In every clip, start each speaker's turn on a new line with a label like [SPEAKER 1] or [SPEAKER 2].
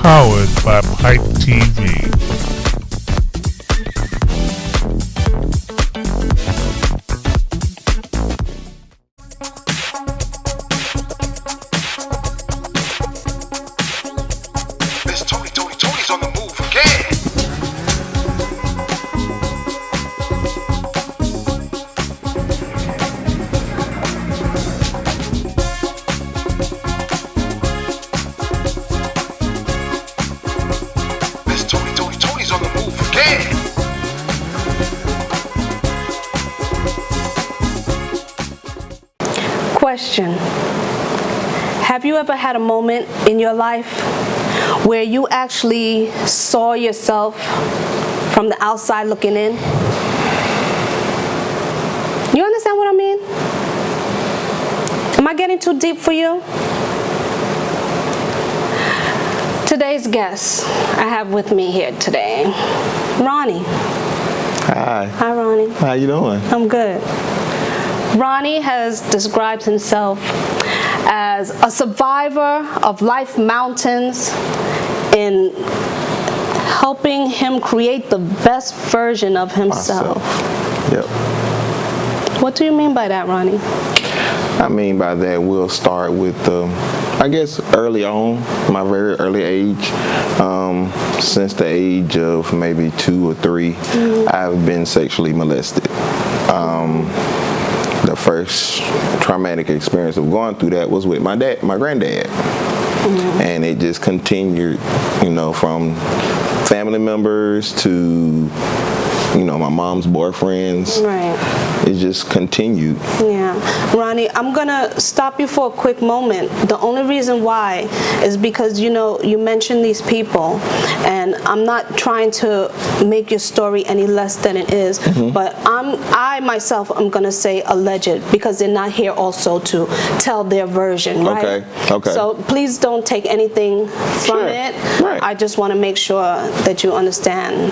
[SPEAKER 1] Powered by Pipe TV.
[SPEAKER 2] Tony's on the move again. Tony's on the move again.
[SPEAKER 3] Question. Have you ever had a moment in your life where you actually saw yourself from the outside looking in? You understand what I mean? Am I getting too deep for you? Today's guest I have with me here today, Roni.
[SPEAKER 4] Hi.
[SPEAKER 3] Hi, Roni.
[SPEAKER 4] How you doing?
[SPEAKER 3] I'm good. Roni has described himself as a survivor of life mountains in helping him create the best version of himself.
[SPEAKER 4] Yep.
[SPEAKER 3] What do you mean by that, Roni?
[SPEAKER 4] I mean by that, we'll start with, I guess, early on, my very early age. Since the age of maybe 2 or 3, I've been sexually molested. The first traumatic experience of going through that was with my granddad. And it just continued, from family members to, my mom's boyfriends.
[SPEAKER 3] Right.
[SPEAKER 4] It just continued.
[SPEAKER 3] Yeah. Roni, I'm going to stop you for a quick moment. The only reason why is because, you mentioned these people, and I'm not trying to make your story any less than it is, but I myself am going to say alleged because they're not here also to tell their version, right?
[SPEAKER 4] Okay.
[SPEAKER 3] So please don't take anything from it.
[SPEAKER 4] Right.
[SPEAKER 3] I just want to make sure that you understand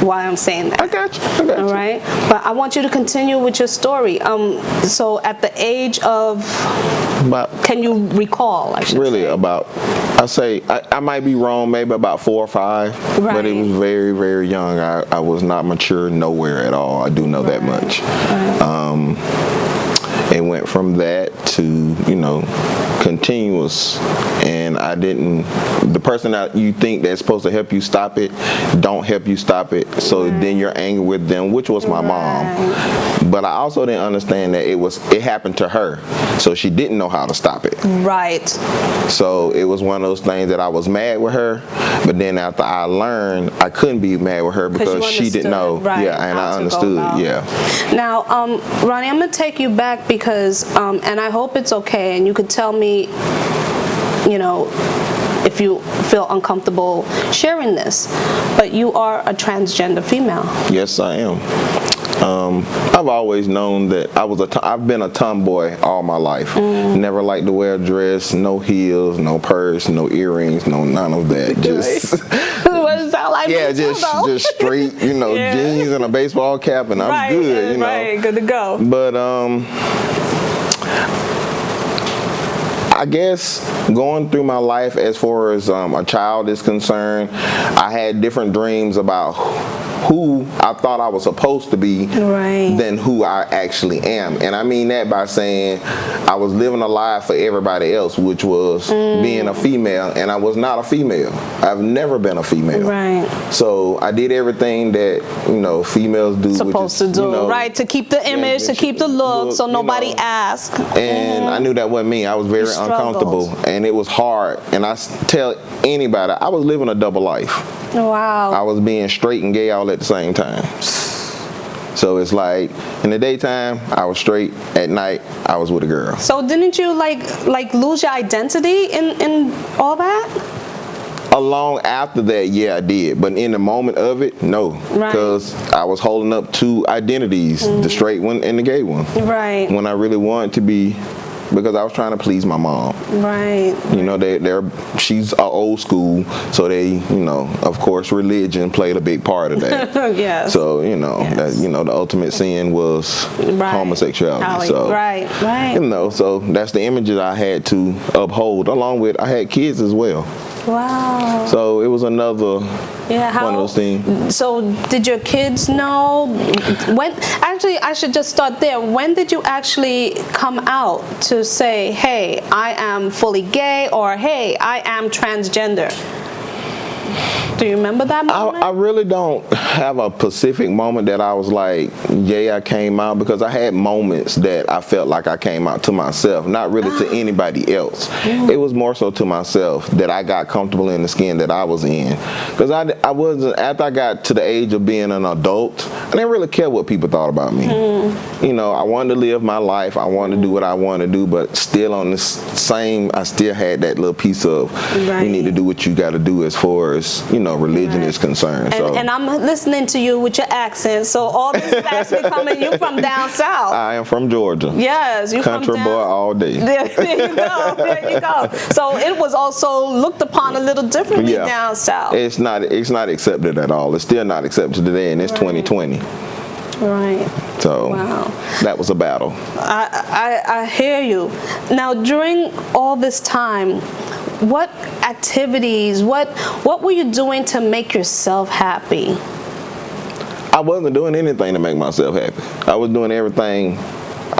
[SPEAKER 3] why I'm saying that.
[SPEAKER 4] I got you.
[SPEAKER 3] All right, but I want you to continue with your story. So at the age of, can you recall? I should
[SPEAKER 4] really
[SPEAKER 3] say.
[SPEAKER 4] I might be wrong, maybe about 4 or 5, but it was very, very young. I was not mature nowhere at all. I do know that much. It went from that to, continuous, and the person that you think that's supposed to help you stop it don't help you stop it, so then you're angry with them, which was my mom. But I also didn't understand that it happened to her, so she didn't know how to stop it.
[SPEAKER 3] Right.
[SPEAKER 4] So it was one of those things that I was mad with her, but then after I learned, I couldn't be mad with her because she didn't know.
[SPEAKER 3] Right,
[SPEAKER 4] and I understood.
[SPEAKER 3] Now, Roni, I'm going to take you back because, and I hope it's okay, and you could tell me, if you feel uncomfortable sharing this, but you are a transgender female.
[SPEAKER 4] Yes, I am. I've always known that I've been a tomboy all my life. Never liked to wear a dress, no heels, no purse, no earrings, none of that. Just
[SPEAKER 3] what does that like?
[SPEAKER 4] Yeah, just straight, jeans and a baseball cap, and I'm good.
[SPEAKER 3] Right, good to go.
[SPEAKER 4] But I guess going through my life as far as a child is concerned, I had different dreams about who I thought I was supposed to be than who I actually am. And I mean that by saying I was living a lie for everybody else, which was being a female, and I was not a female. I've never been a female.
[SPEAKER 3] Right.
[SPEAKER 4] So I did everything that, females do.
[SPEAKER 3] Supposed to do, right, to keep the image, to keep the look, so nobody asks.
[SPEAKER 4] And I knew that wasn't me. I was very uncomfortable, and it was hard. And I tell anybody, I was living a double life.
[SPEAKER 3] Wow.
[SPEAKER 4] I was being straight and gay all at the same time. So it's like in the daytime I was straight, at night I was with a girl.
[SPEAKER 3] So didn't you like lose your identity in all that?
[SPEAKER 4] Along after that, yeah, I did. But in the moment of it, no. Because I was holding up 2 identities, the straight one and the gay one. Right. When I really wanted to be, because I was trying to please my mom.
[SPEAKER 3] Right.
[SPEAKER 4] She's old school, so of course, religion played a big part of that.
[SPEAKER 3] Yes.
[SPEAKER 4] So the ultimate sin was homosexuality. So so that's the images I had to uphold. Along with I had kids as well.
[SPEAKER 3] Wow.
[SPEAKER 4] So it was another one of those things.
[SPEAKER 3] So did your kids know? When? Actually, I should just start there. When did you actually come out to say, hey, I am fully gay, or hey, I am transgender? Do you remember that moment?
[SPEAKER 4] I really don't have a specific moment that I was like, yeah, I came out, because I had moments that I felt like I came out to myself, not really to anybody else. It was more so to myself that I got comfortable in the skin that I was in. Because I wasn't, after I got to the age of being an adult, I didn't really care what people thought about me. You know, I wanted to live my life, I wanted to do what I wanted to do, but still on the same, I still had that little piece of, you need to do what you got to do as far as, you know, religion is concerned.
[SPEAKER 3] And I'm listening to you with your accent, so all this is actually coming. You from down south?
[SPEAKER 4] I am from Georgia.
[SPEAKER 3] Yes, you
[SPEAKER 4] country
[SPEAKER 3] from
[SPEAKER 4] boy
[SPEAKER 3] down.
[SPEAKER 4] all day.
[SPEAKER 3] There you go. There you go. So it was also looked upon a little differently down south.
[SPEAKER 4] It's not accepted at all. It's still not accepted today, and it's 2020.
[SPEAKER 3] Right.
[SPEAKER 4] So that was a battle.
[SPEAKER 3] I hear you. Now, during all this time, what activities, what were you doing to make yourself happy?
[SPEAKER 4] I wasn't doing anything to make myself happy. I was doing everything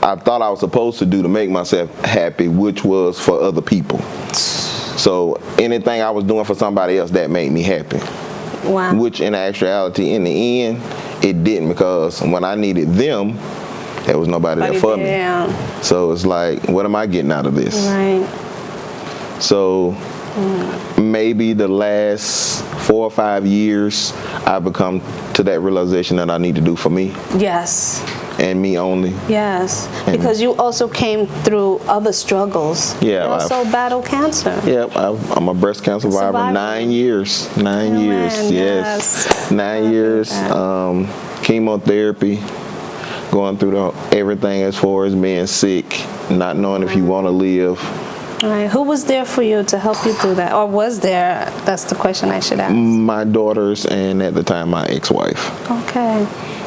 [SPEAKER 4] I thought I was supposed to do to make myself happy, which was for other people. So anything I was doing for somebody else, that made me happy.
[SPEAKER 3] Wow.
[SPEAKER 4] Which in actuality, in the end, it didn't, because when I needed them, there was nobody there for me. So it's like, what am I getting out of this?
[SPEAKER 3] Right.
[SPEAKER 4] So maybe the last 4 or 5 years, I've come to that realization that I need to do for me.
[SPEAKER 3] Yes.
[SPEAKER 4] And me only.
[SPEAKER 3] Yes, because you also came through other struggles.
[SPEAKER 4] Yeah.
[SPEAKER 3] You also battled cancer.
[SPEAKER 4] Yeah, I'm a breast cancer survivor. 9 years. 9 years,
[SPEAKER 3] man,
[SPEAKER 4] yes. 9 years. Chemotherapy, going through everything as far as being sick, not knowing if you want to live.
[SPEAKER 3] All right. Who was there for you to help you through that? Or was there? That's the question I should ask.
[SPEAKER 4] My daughters, and at the time, my ex-wife.
[SPEAKER 3] Okay.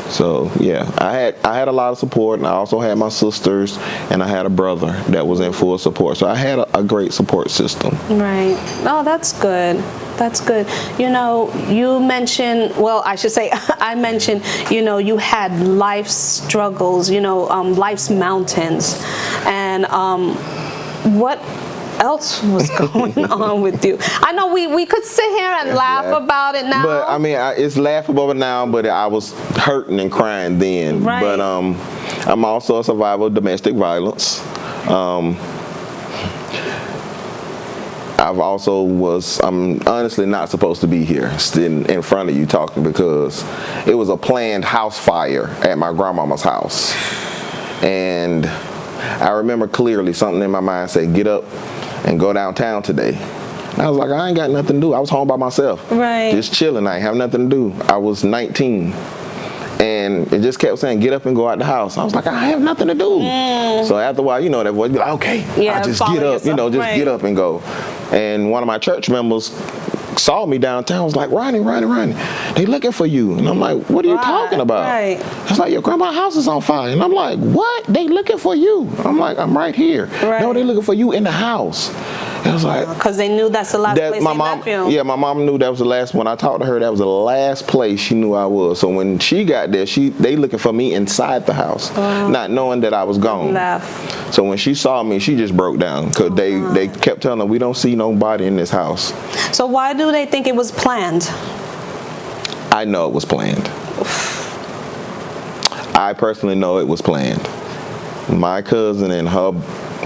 [SPEAKER 4] So yeah, I had a lot of support, and I also had my sisters, and I had a brother that was in full support. So I had a great support system.
[SPEAKER 3] Right. Oh, that's good. That's good. You know, you mentioned, well, I should say, I mentioned, you know, you had life's struggles, you know, life's mountains, and what else was going on with you? I know we could sit here and laugh about it now.
[SPEAKER 4] But I mean, it's laughable now, but I was hurting and crying then.
[SPEAKER 3] Right.
[SPEAKER 4] But I'm also a survivor of domestic violence. I'm honestly not supposed to be here sitting in front of you talking, because it was a planned house fire at my grandmama's house. And I remember clearly something in my mind said, get up and go downtown today. And I was like, I ain't got nothing to do. I was home by myself.
[SPEAKER 3] Right.
[SPEAKER 4] Just chilling. I ain't have nothing to do. I was 19. And it just kept saying, get up and go out the house. I was like, I have nothing to do. So after a while, you know, that voice be like, okay, I'll just get up, you know, just get up and go. And one of my church members saw me downtown, was like, Roni, they looking for you. And I'm like, what are you talking about?
[SPEAKER 3] Right.
[SPEAKER 4] It's like, your grandma's house is on fire. And I'm like, what? They looking for you. I'm like, I'm right here.
[SPEAKER 3] Right.
[SPEAKER 4] No, they looking for you in the house. It was like,
[SPEAKER 3] because they knew that's the last place
[SPEAKER 4] my
[SPEAKER 3] they
[SPEAKER 4] mom,
[SPEAKER 3] left you.
[SPEAKER 4] yeah, my mom knew that was the last. When I talked to her, that was the last place she knew I was. So when she got there, they looking for me inside the house, not knowing that I was gone.
[SPEAKER 3] Left.
[SPEAKER 4] So when she saw me, she just broke down, because they kept telling her, we don't see nobody in this house.
[SPEAKER 3] So why do they think it was planned?
[SPEAKER 4] I know it was planned. I personally know it was planned. My cousin and her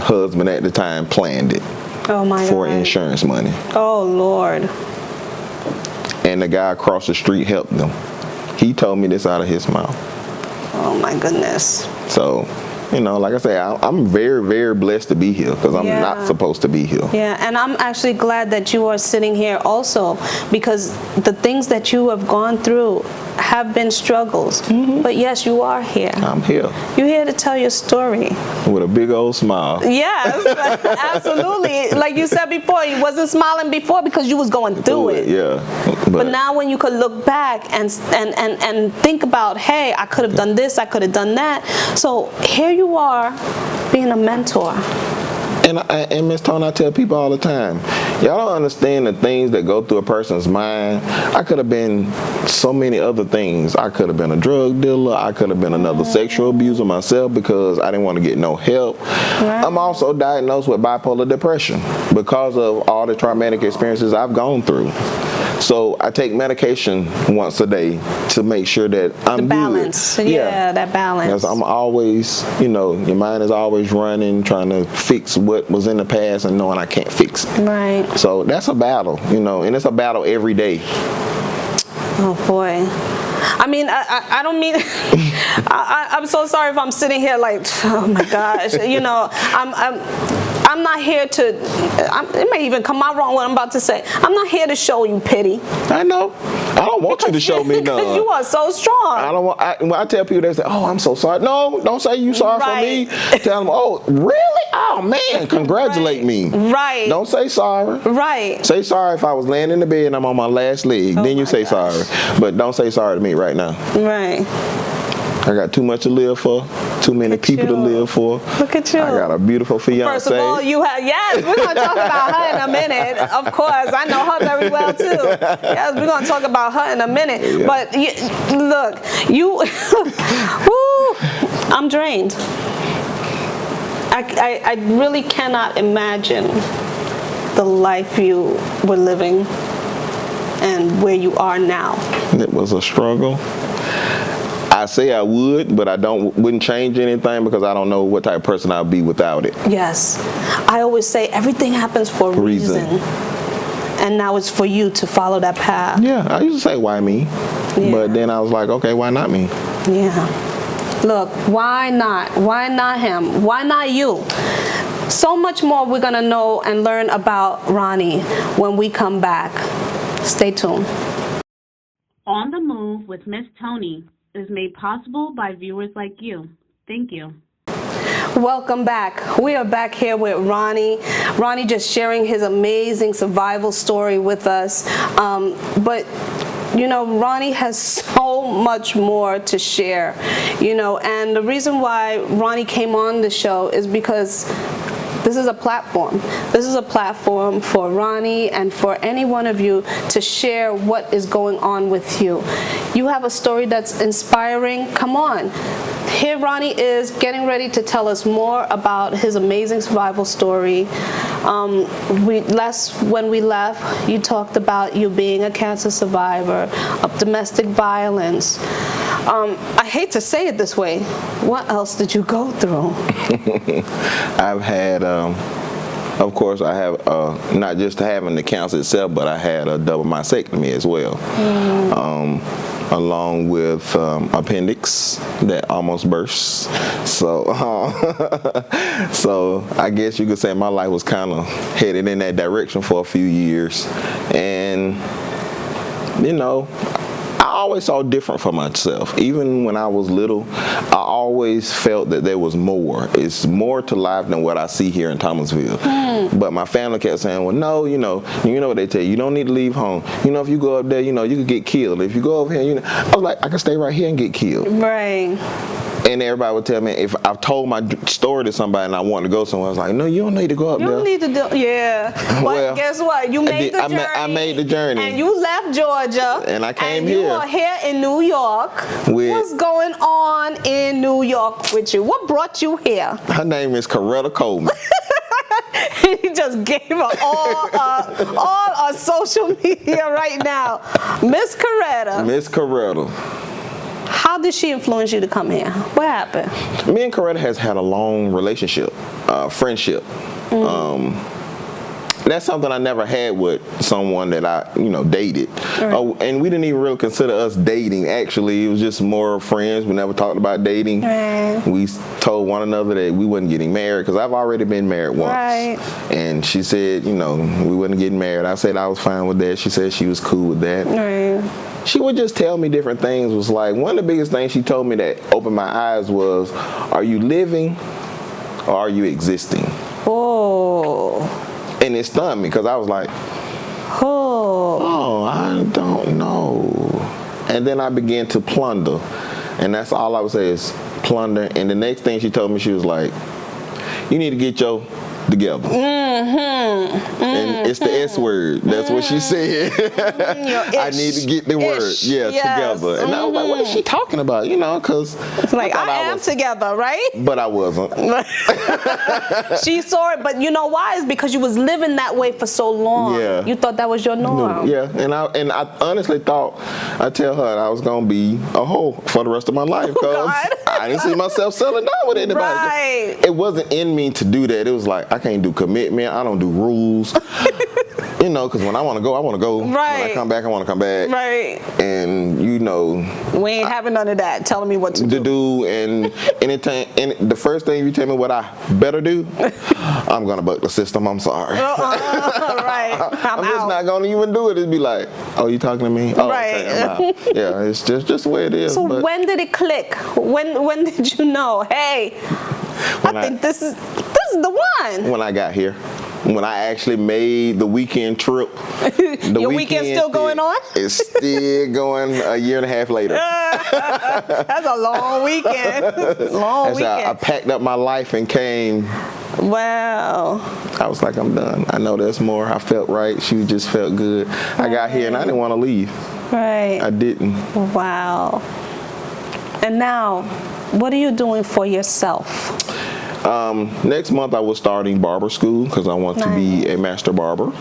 [SPEAKER 4] husband at the time planned it.
[SPEAKER 3] Oh my God.
[SPEAKER 4] For insurance money.
[SPEAKER 3] Oh Lord.
[SPEAKER 4] And the guy across the street helped them. He told me this out of his mouth.
[SPEAKER 3] Oh my goodness.
[SPEAKER 4] So, you know, like I say, I'm very, very blessed to be here, because I'm not supposed to be here.
[SPEAKER 3] Yeah, and I'm actually glad that you are sitting here also, because the things that you have gone through have been struggles. But yes, you are here.
[SPEAKER 4] I'm here.
[SPEAKER 3] You're here to tell your story.
[SPEAKER 4] With a big old smile.
[SPEAKER 3] Yes, absolutely. Like you said before, you wasn't smiling before because you was going through it.
[SPEAKER 4] Yeah.
[SPEAKER 3] But now when you could look back and think about, hey, I could have done this, I could have done that. So here you are being a mentor.
[SPEAKER 4] And Miss Toni, I tell people all the time, y'all don't understand the things that go through a person's mind. I could have been so many other things. I could have been a drug dealer. I could have been another sexual abuser myself because I didn't want to get no help. Right. I'm also diagnosed with bipolar depression because of all the traumatic experiences I've gone through. So I take medication once a day to make sure that I'm
[SPEAKER 3] the balance. Good. Yeah, that balance.
[SPEAKER 4] Because I'm always, your mind is always running, trying to fix what was in the past and knowing I can't fix it.
[SPEAKER 3] Right.
[SPEAKER 4] So that's a battle, and it's a battle every day.
[SPEAKER 3] Oh boy. I mean, I don't mean, I'm so sorry if I'm sitting here like, oh my gosh, I'm not here to, it may even come out wrong what I'm about to say. I'm not here to show you pity.
[SPEAKER 4] I know. I don't want you to show me none.
[SPEAKER 3] Because you are so strong.
[SPEAKER 4] When I tell people, they say, oh, I'm so sorry. No, don't say you sorry for me. Tell them, oh, really? Oh, man, congratulate me.
[SPEAKER 3] Right.
[SPEAKER 4] Don't say sorry.
[SPEAKER 3] Right.
[SPEAKER 4] Say sorry if I was laying in the bed and I'm on my last leg. Then you say sorry. But don't say sorry to me right now.
[SPEAKER 3] Right.
[SPEAKER 4] I got too much to live for, too many people to live for.
[SPEAKER 3] Look at you.
[SPEAKER 4] I got a beautiful fiance.
[SPEAKER 3] First of all, yes, we're going to talk about her in a minute. Of course, I know her very well too. Yes, we're going to talk about her in a minute. Yeah. But look, I'm drained. I really cannot imagine the life you were living and where you are now.
[SPEAKER 4] It was a struggle. I say I would, but I wouldn't change anything because I don't know what type of person I'll be without it.
[SPEAKER 3] Yes. I always say everything happens for a reason. And now it's for you to follow that path.
[SPEAKER 4] Yeah, I used to say, why me? Yeah. But then I was like, okay, why not me?
[SPEAKER 3] Yeah. Look, why not? Why not him? Why not you? So much more we're going to know and learn about Roni when we come back. Stay tuned.
[SPEAKER 5] On the Move with Miss Toni is made possible by viewers like you. Thank you.
[SPEAKER 3] Welcome back. We are back here with Roni. Roni just sharing his amazing survival story with us. But Roni has so much more to share, and the reason why Roni came on the show is because this is a platform. This is a platform for Roni and for any one of you to share what is going on with you. You have a story that's inspiring? Come on. Here Roni is getting ready to tell us more about his amazing survival story. When we left, you talked about you being a cancer survivor, of domestic violence. I hate to say it this way. What else did you go through?
[SPEAKER 4] I've had, of course, I have not just having the cancer itself, but I had a double mastectomy as well. Along with appendix that almost burst. So, so I guess you could say my life was kind of headed in that direction for a few years. And, I always saw different for myself. Even when I was little, I always felt that there was more. It's more to life than what I see here in Thomasville. But my family kept saying, well, no, you know what they tell you. You don't need to leave home. If you go up there, you could get killed. If you go over here, I was like, I can stay right here and get killed.
[SPEAKER 3] Right.
[SPEAKER 4] And everybody would tell me, if I've told my story to somebody and I want to go somewhere, I was like, no, you don't need to go up there.
[SPEAKER 3] You don't need to do, yeah. Well, guess what? You made the journey.
[SPEAKER 4] I made the journey.
[SPEAKER 3] And you left Georgia.
[SPEAKER 4] And I came here.
[SPEAKER 3] And you are here in New York. What's going on in New York with you? What brought you here?
[SPEAKER 4] Her name is Coretta Coleman.
[SPEAKER 3] He just gave her all our social media right now. Miss Coretta.
[SPEAKER 4] Miss Coretta.
[SPEAKER 3] How did she influence you to come here? What happened?
[SPEAKER 4] Me and Coretta has had a long relationship, friendship. That's something I never had with someone that I, dated. Right. And we didn't even really consider us dating. Actually, it was just more friends. We never talked about dating.
[SPEAKER 3] Right.
[SPEAKER 4] We told one another that we wasn't getting married because I've already been married once.
[SPEAKER 3] Right.
[SPEAKER 4] And she said, we wasn't getting married. I said I was fine with that. She said she was cool with that.
[SPEAKER 3] Right.
[SPEAKER 4] She would just tell me different things. Was like, one of the biggest things she told me that opened my eyes was, are you living or are you existing?
[SPEAKER 3] Oh.
[SPEAKER 4] And it stunned me because I was like, I don't know. And then I began to plunder. And that's all I would say is plunder. And the next thing she told me, she was like, you need to get your together. And it's the S word. That's what she said. I need to get the word, together. And I was like, what is she talking about? You know, because
[SPEAKER 3] it's like I am together, right?
[SPEAKER 4] But I wasn't.
[SPEAKER 3] She saw it, but you know why? It's because you was living that way for so long.
[SPEAKER 4] Yeah.
[SPEAKER 3] You thought that was your norm.
[SPEAKER 4] Yeah, and I honestly thought I tell her I was gonna be a hoe for the rest of my life because I didn't see myself settling down with anybody.
[SPEAKER 3] Right.
[SPEAKER 4] It wasn't in me to do that. It was like I can't do commitment. I don't do rules. You know, because when I want to go, I want to go.
[SPEAKER 3] Right.
[SPEAKER 4] When I come back, I want to come back.
[SPEAKER 3] Right.
[SPEAKER 4] And you know,
[SPEAKER 3] we ain't having none of that. Telling me what to do. And anytime, and the first thing you tell me what I better do, I'm gonna buck the system. I'm sorry. Right.
[SPEAKER 4] I'm just not gonna even do it. It'd be like, oh, you talking to me? Oh,
[SPEAKER 3] right.
[SPEAKER 4] Okay, I'm out. Yeah, it's just the way it is.
[SPEAKER 3] So
[SPEAKER 4] but
[SPEAKER 3] when did it click? When did you know? Hey, I think this is the one.
[SPEAKER 4] When I got here. When I actually made the weekend trip.
[SPEAKER 3] Your weekend's still going on?
[SPEAKER 4] It's still going a year and a half later.
[SPEAKER 3] That's a long weekend.
[SPEAKER 4] I packed up my life and came.
[SPEAKER 3] Wow.
[SPEAKER 4] I was like, I'm done. I know there's more. I felt right. She just felt good. I got here and I didn't want to leave.
[SPEAKER 3] Right.
[SPEAKER 4] I didn't.
[SPEAKER 3] Wow. And now, what are you doing for yourself?
[SPEAKER 4] Next month I was starting barber school because I want to be a master barber.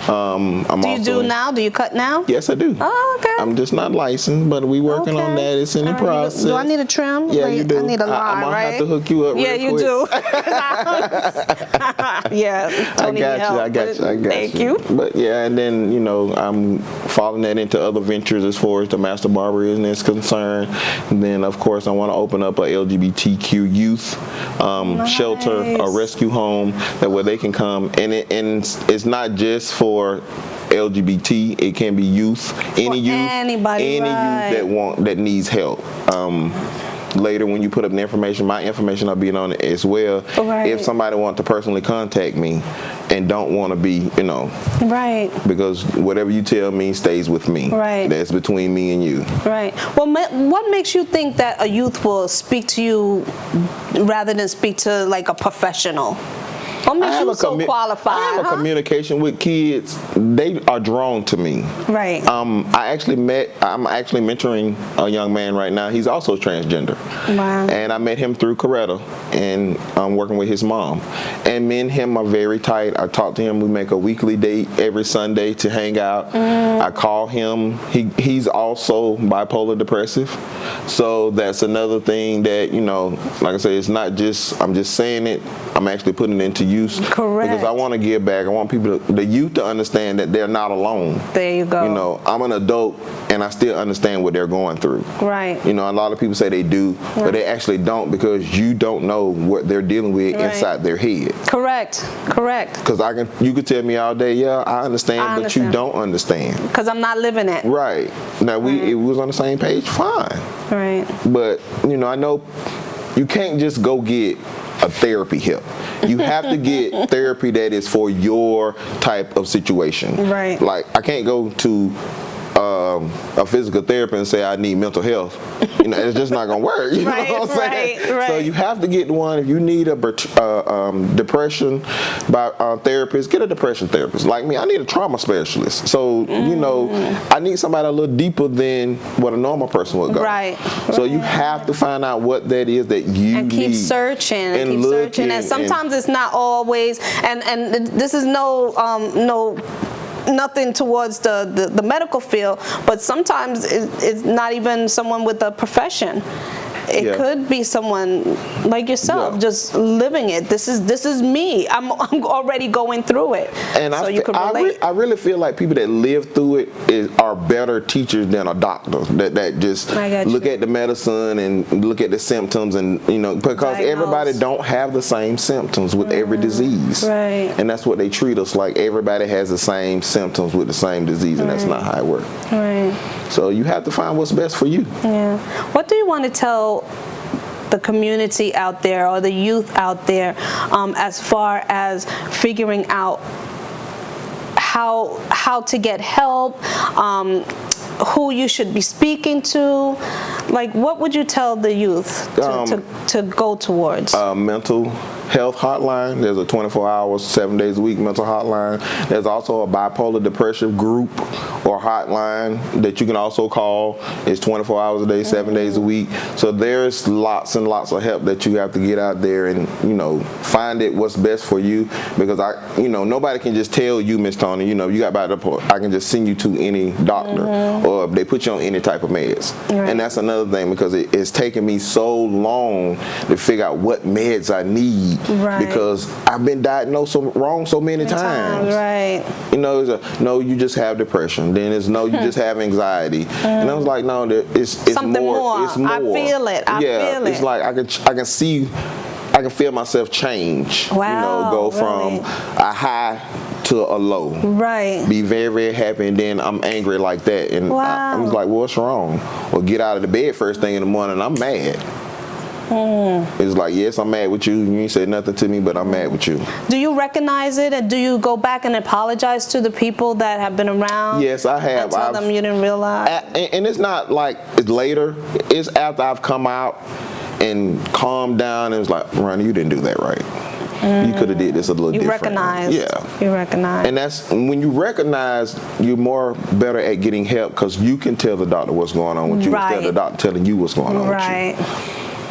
[SPEAKER 4] Do you do now? Do you cut now? Yes, I do.
[SPEAKER 3] Oh, okay.
[SPEAKER 4] I'm just not licensed, but we working on that. It's in the process.
[SPEAKER 3] Do I need a trim?
[SPEAKER 4] Yeah, you do.
[SPEAKER 3] I need a line,
[SPEAKER 4] I'm gonna
[SPEAKER 3] right?
[SPEAKER 4] have to hook you up.
[SPEAKER 3] Yeah,
[SPEAKER 4] real
[SPEAKER 3] you
[SPEAKER 4] quick.
[SPEAKER 3] do. Yeah, Tony,
[SPEAKER 4] I got you.
[SPEAKER 3] Thank you.
[SPEAKER 4] But yeah, and then you know I'm following that into other ventures as far as the master barber is concerned. And then of course I want to open up a LGBTQ youth shelter, a rescue home that where they can come and it's not just for LGBT, it can be youth, any youth that needs help. Later when you put up the information, my information will be on it as well.
[SPEAKER 3] Right.
[SPEAKER 4] If somebody wants to personally contact me and don't want to be, you know,
[SPEAKER 3] right,
[SPEAKER 4] because whatever you tell me stays with me.
[SPEAKER 3] Right.
[SPEAKER 4] That's between me and you.
[SPEAKER 3] Right. Well, what makes you think that a youth will speak to you rather than speak to like a professional? What makes you so qualified?
[SPEAKER 4] I have a communication with kids. They are drawn to me.
[SPEAKER 3] Right.
[SPEAKER 4] I'm actually mentoring a young man right now. He's also transgender.
[SPEAKER 3] Wow.
[SPEAKER 4] And I met him through Coretta, and I'm working with his mom. And me and him are very tight. I talk to him. We make a weekly date every Sunday to hang out. I call him. He's also bipolar depressive. So that's another thing that, you know, like I say, it's not just, I'm just saying it. I'm actually putting it into use.
[SPEAKER 3] Correct.
[SPEAKER 4] Because I want to give back. I want people, the youth, to understand that they're not alone.
[SPEAKER 3] There you go.
[SPEAKER 4] You know, I'm an adult and I still understand what they're going through.
[SPEAKER 3] Right.
[SPEAKER 4] You know, a lot of people say they do, but they actually don't because you don't know what they're dealing with inside their head.
[SPEAKER 3] Correct.
[SPEAKER 4] Because you could tell me all day, yeah, I understand, but you don't understand.
[SPEAKER 3] Because I'm not living it.
[SPEAKER 4] Right. Now, it was on the same page, fine.
[SPEAKER 3] Right.
[SPEAKER 4] But, you know, I know you can't just go get a therapy help. You have to get therapy that is for your type of situation.
[SPEAKER 3] Right.
[SPEAKER 4] Like, I can't go to a physical therapist and say I need mental health. You know, it's just not gonna work. You know what I'm saying?
[SPEAKER 3] Right.
[SPEAKER 4] So you have to get one. If you need a depression therapist, get a depression therapist. Like me, I need a trauma specialist. So you know, I need somebody a little deeper than what a normal person would go.
[SPEAKER 3] Right.
[SPEAKER 4] So you have to find out what that is that you
[SPEAKER 3] and keep
[SPEAKER 4] need.
[SPEAKER 3] Searching and keep
[SPEAKER 4] looking,
[SPEAKER 3] searching. And sometimes it's not always. And this is nothing towards the medical field, but sometimes it's not even someone with a profession. It could be someone like yourself, just living it. This is me. I'm already going through it.
[SPEAKER 4] And
[SPEAKER 3] so you can relate.
[SPEAKER 4] I really feel like people that live through it are better teachers than a doctor. That just look at the medicine and look at the symptoms, and you know, because everybody don't have the same symptoms with every disease.
[SPEAKER 3] Right.
[SPEAKER 4] And that's what they treat us like. Everybody has the same symptoms with the same disease, and that's not how it works.
[SPEAKER 3] Right.
[SPEAKER 4] So you have to find what's best for you.
[SPEAKER 3] Yeah. What do you want to tell the community out there or the youth out there as far as figuring out how to get help, who you should be speaking to? Like, what would you tell the youth to go towards?
[SPEAKER 4] Mental health hotline. There's a 24 hours, 7 days a week mental hotline. There's also a bipolar depression group or hotline that you can also call. It's 24 hours a day, 7 days a week. So there's lots and lots of help that you have to get out there and, find it what's best for you, because nobody can just tell you, Miss Tonni, you got bipolar, I can just send you to any doctor or they put you on any type of meds. Right. And that's another thing, because it's taken me so long to figure out what meds I need, because I've been diagnosed wrong so many times.
[SPEAKER 3] Right.
[SPEAKER 4] It's no, you just have depression. Then it's no, you just have anxiety. And I was like, no, it's
[SPEAKER 3] something more.
[SPEAKER 4] It's more.
[SPEAKER 3] I feel it. I feel it.
[SPEAKER 4] It's like I can feel myself change.
[SPEAKER 3] Wow,
[SPEAKER 4] go from a high to a low. Right. Be very, very happy, and then I'm angry like that. And I was like, well, what's wrong? Well, get out of the bed first thing in the morning, I'm mad. It's like, yes, I'm mad with you. You ain't said nothing to me, but I'm mad with you.
[SPEAKER 3] Do you recognize it, and do you go back and apologize to the people that have been around?
[SPEAKER 4] Yes, I have.
[SPEAKER 3] And tell them you didn't realize?
[SPEAKER 4] And it's not like it's later. It's after I've come out and calmed down and was like, Roni, you didn't do that right. You could have did this a little different.
[SPEAKER 3] You recognize.
[SPEAKER 4] Yeah.
[SPEAKER 3] You recognize.
[SPEAKER 4] And that's when you recognize, you're more better at getting help, because you can tell the doctor what's going on with you instead of the doctor telling you what's going on with you.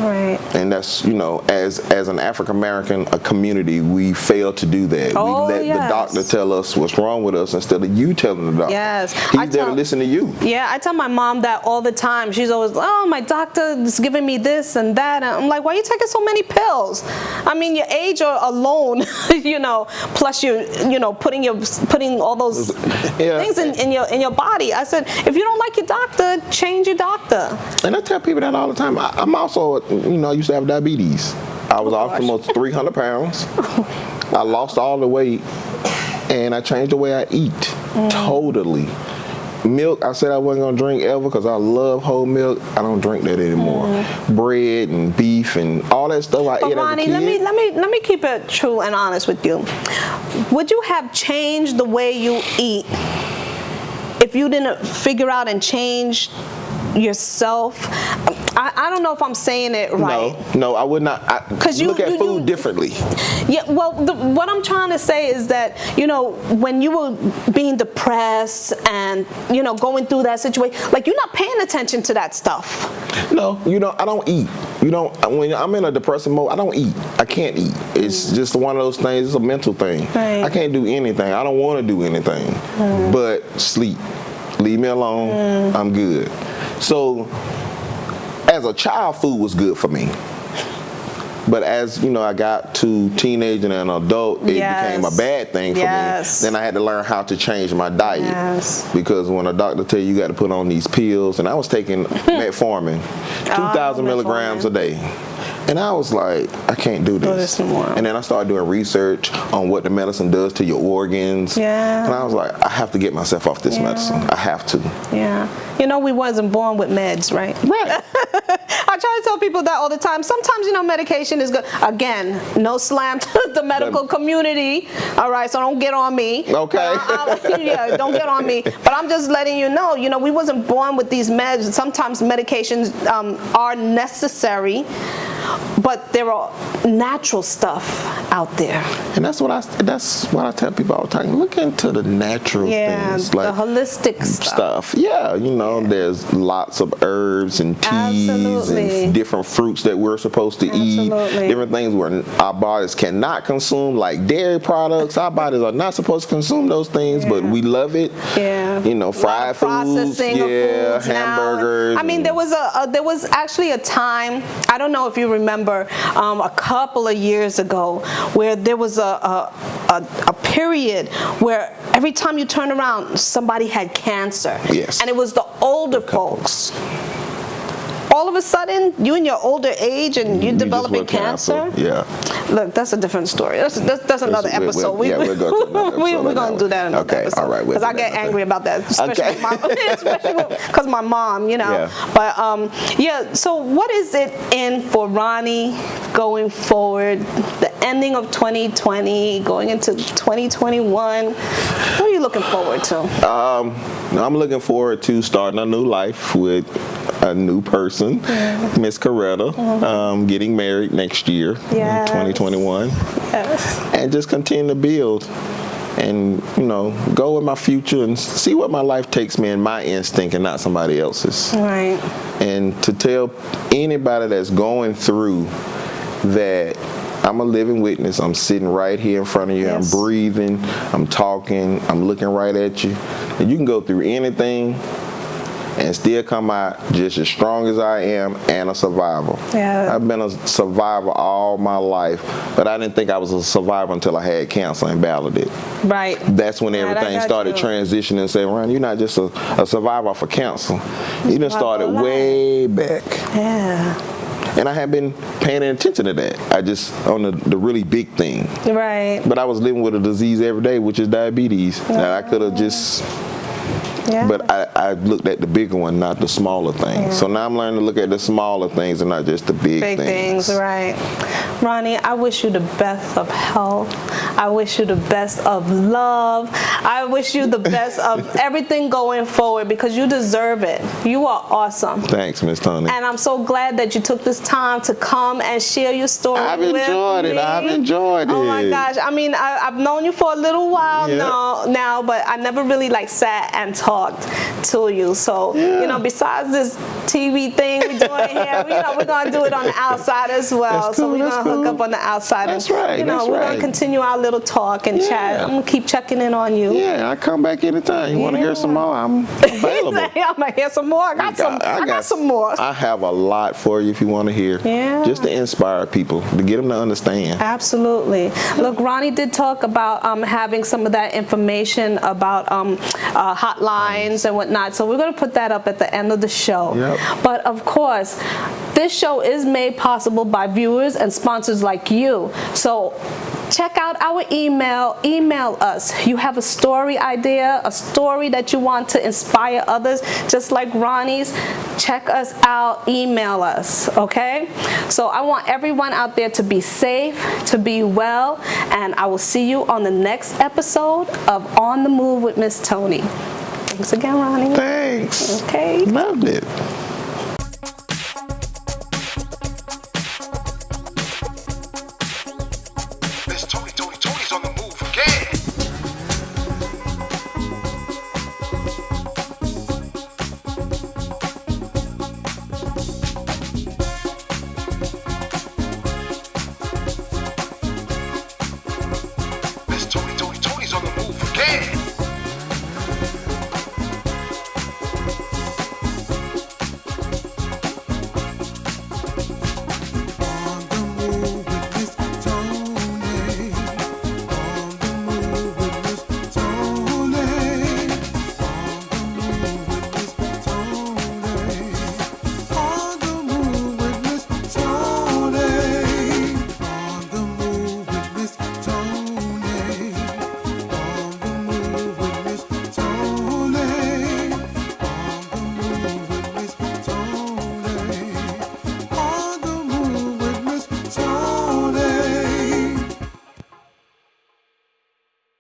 [SPEAKER 4] Right. And that's, as an African American, a community, we fail to do that.
[SPEAKER 3] Oh,
[SPEAKER 4] we let the doctor tell us what's wrong with us instead of you telling the doctor.
[SPEAKER 3] Yes.
[SPEAKER 4] He's there to listen to you.
[SPEAKER 3] Yeah, I tell my mom that all the time. She's always, oh, my doctor is giving me this and that. And I'm like, why are you taking so many pills? I mean, your age alone, plus you're, putting all those things in your body. I said, if you don't like your doctor, change your doctor.
[SPEAKER 4] And I tell people that all the time. I'm also, I used to have diabetes. I was almost 300 pounds. I lost all the weight, and I changed the way I eat totally. Milk, I said I wasn't going to drink ever because I love whole milk. I don't drink that anymore. Bread and beef and all that stuff I ate
[SPEAKER 3] Roni,
[SPEAKER 4] as a kid.
[SPEAKER 3] let me keep it true and honest with you. Would you have changed the way you eat if you didn't figure out and change yourself? I don't know if I'm saying it right.
[SPEAKER 4] No, I would not. Because you look at food differently.
[SPEAKER 3] Yeah, well, what I'm trying to say is that, when you were being depressed and, going through that situation, like, you're not paying attention to that stuff.
[SPEAKER 4] No, I don't eat. When I'm in a depressive mode, I don't eat. I can't eat. It's just one of those things. It's a mental thing. Right. I can't do anything. I don't want to do anything but sleep. Leave me alone. I'm good. So, as a child, food was good for me. But as, I got to teenage and an adult, it became a bad thing for me. Then I had to learn how to change my diet. Because when a doctor tell you got to put on these pills, and I was taking metformin, 2,000 milligrams a day. And I was like, I can't do this. And then I started doing research on what the medicine does to your organs. And I was like, I have to get myself off this medicine. I have to.
[SPEAKER 3] Yeah. We wasn't born with meds, right?
[SPEAKER 4] Right.
[SPEAKER 3] I try to tell people that all the time. Sometimes, medication is good. Again, no slam to the medical community. All right, so don't get on me.
[SPEAKER 4] Okay.
[SPEAKER 3] Don't get on me. But I'm just letting you know, we wasn't born with these meds. Sometimes medications are necessary, but there are natural stuff out there. And
[SPEAKER 4] that's what I tell people all the time. Look into the natural things, like
[SPEAKER 3] the holistic stuff.
[SPEAKER 4] Yeah, there's lots of herbs and teas and different fruits that we're supposed to eat. Different things where our bodies cannot consume, like dairy products. Our bodies are not supposed to consume those things, but we love it. Fried foods, hamburgers.
[SPEAKER 3] I mean, there was actually a time, I don't know if you remember, a couple of years ago, where there was a period where every time you turn around, somebody had cancer.
[SPEAKER 4] Yes.
[SPEAKER 3] And it was the older folks. All of a sudden, you in your older age and you're developing cancer?
[SPEAKER 4] Yeah.
[SPEAKER 3] Look, that's a different story. That's another episode.
[SPEAKER 4] We're going to do another episode.
[SPEAKER 3] We're going to do that in another episode.
[SPEAKER 4] All right.
[SPEAKER 3] Because I get angry about that, especially because my mom,
[SPEAKER 4] Yeah.
[SPEAKER 3] But, so what is it in for Roni going forward, the ending of 2020, going into 2021? What are you looking forward to?
[SPEAKER 4] I'm looking forward to starting a new life with a new person, Miss Coretta, getting married next year in 2021.
[SPEAKER 3] Yes.
[SPEAKER 4] And just continue to build and, go with my future and see what my life takes me in my instinct and not somebody else's.
[SPEAKER 3] Right.
[SPEAKER 4] And to tell anybody that's going through that, I'm a living witness. I'm sitting right here in front of you.
[SPEAKER 3] Yes.
[SPEAKER 4] I'm breathing. I'm talking. I'm looking right at you. And you can go through anything and still come out just as strong as I am and a survivor.
[SPEAKER 3] Yeah.
[SPEAKER 4] I've been a survivor all my life, but I didn't think I was a survivor until I had cancer and battled it.
[SPEAKER 3] Right.
[SPEAKER 4] That's when everything started transitioning and saying, Ron, you're not just a survivor for cancer. You done started way back.
[SPEAKER 3] Yeah.
[SPEAKER 4] And I had been paying attention to that. I just, on the really big thing.
[SPEAKER 3] Right.
[SPEAKER 4] But I was living with a disease every day, which is diabetes. And I could have just, but I looked at the bigger one, not the smaller things.
[SPEAKER 3] Yeah.
[SPEAKER 4] So now I'm learning to look at the smaller things and not just the big things.
[SPEAKER 3] Right. Ronnie, I wish you the best of health. I wish you the best of love. I wish you the best of everything going forward because you deserve it. You are awesome.
[SPEAKER 4] Thanks, Miss Tonni.
[SPEAKER 3] And I'm so glad that you took this time to come and share your story with me.
[SPEAKER 4] I've enjoyed it.
[SPEAKER 3] Oh my gosh. I mean, I've known you for a little while now, but I never really sat and talked to you. So, besides this TV thing we're doing here, we're going to do it on the outside as well.
[SPEAKER 4] That's cool,
[SPEAKER 3] so we're going to hook up on the outside.
[SPEAKER 4] That's right.
[SPEAKER 3] We're going to continue our little talk and chat. I'm going to keep checking in on you.
[SPEAKER 4] Yeah, I come back anytime. You want to hear some more? I'm available.
[SPEAKER 3] I'm going to hear some more. I got some more.
[SPEAKER 4] I have a lot for you if you want to hear.
[SPEAKER 3] Yeah.
[SPEAKER 4] Just to inspire people, to get them to understand.
[SPEAKER 3] Absolutely. Look, Ronnie did talk about having some of that information about hotlines and whatnot. So we're going to put that up at the end of the show.
[SPEAKER 4] Yep.
[SPEAKER 3] But of course, this show is made possible by viewers and sponsors like you. So check out our email. Email us. You have a story idea, a story that you want to inspire others, just like Ronnie's. Check us out. Email us. Okay? So I want everyone out there to be safe, to be well, and I will see you on the next episode of On the Move with Miss Tonni. Thanks again, Ronnie.
[SPEAKER 4] Thanks.
[SPEAKER 3] Okay.
[SPEAKER 4] Loved it.